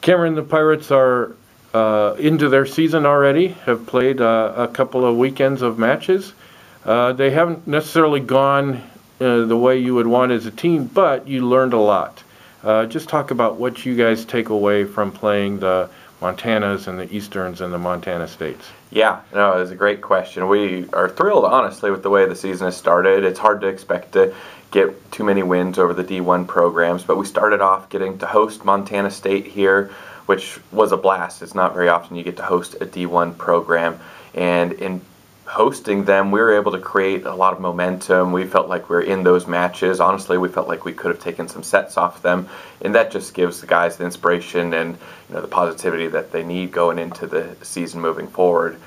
Cameron, the Pirates are into their season already, have played a couple of weekends of matches. They haven't necessarily gone the way you would want as a team, but you learned a lot. Just talk about what you guys take away from playing the Montanas and the Easterns and the Montana States. Yeah, no, it was a great question. We are thrilled, honestly, with the way the season has started. It's hard to expect to get too many wins over the D1 programs, but we started off getting to host Montana State here, which was a blast. It's not very often you get to host a D1 program, and in hosting them, we were able to create a lot of momentum. We felt like we were in those matches. Honestly, we felt like we could have taken some sets off them, and that just gives the guys the inspiration and the positivity that they need going into the season moving forward.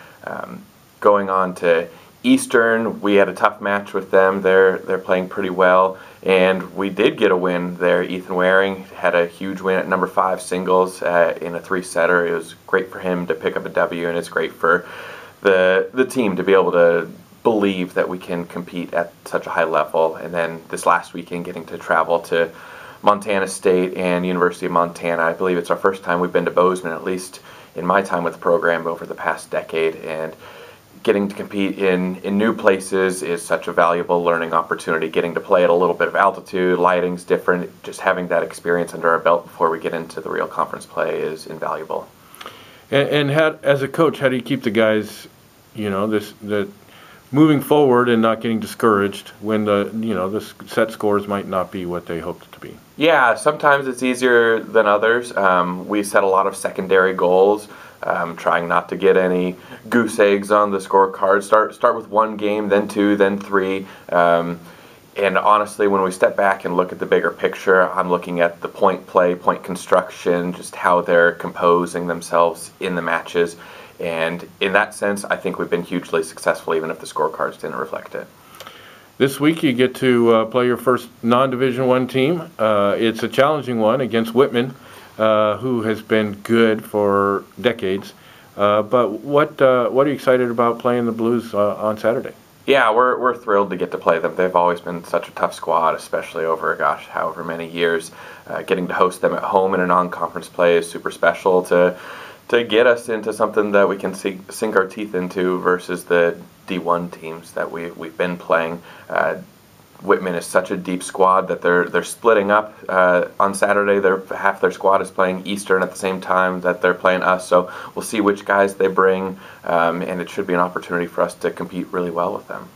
Going on to Eastern, we had a tough match with them. They're playing pretty well, and we did get a win there. Ethan Waring had a huge win at number 5 singles in a 3-setter. It was great for him to pick up a W, and it's great for the team to be able to believe that we can compete at such a high level. And then this last weekend, getting to travel to Montana State and University of Montana. I believe it's our first time we've been to Bozeman, at least in my time with the program over the past decade, and getting to compete in new places is such a valuable learning opportunity. Getting to play at a little bit of altitude, lighting's different, just having that experience under our belt before we get into the real conference play is invaluable. And how, as a coach, how do you keep the guys, that moving forward and not getting discouraged when the set scores might not be what they hoped it to be? Yeah, sometimes it's easier than others. We set a lot of secondary goals, trying not to get any goose eggs on the scorecard. Start with 1 game, then 2, then 3. And honestly, when we step back and look at the bigger picture, I'm looking at the point play, point construction, just how they're composing themselves in the matches. And in that sense, I think we've been hugely successful, even if the scorecards didn't reflect it. This week you get to play your first non-Division I team. It's a challenging one against Whitman, who has been good for decades. But what are you excited about playing the Blues on Saturday? Yeah, we're thrilled to get to play them. They've always been such a tough squad, especially over, however many years. Getting to host them at home in a non-conference play is super special to get us into something that we can sink our teeth into versus the D1 teams that we've been playing. Whitman is such a deep squad that they're splitting up. On Saturday, half their squad is playing Eastern at the same time that they're playing us. So we'll see which guys they bring, and it should be an opportunity for us to compete really well with them.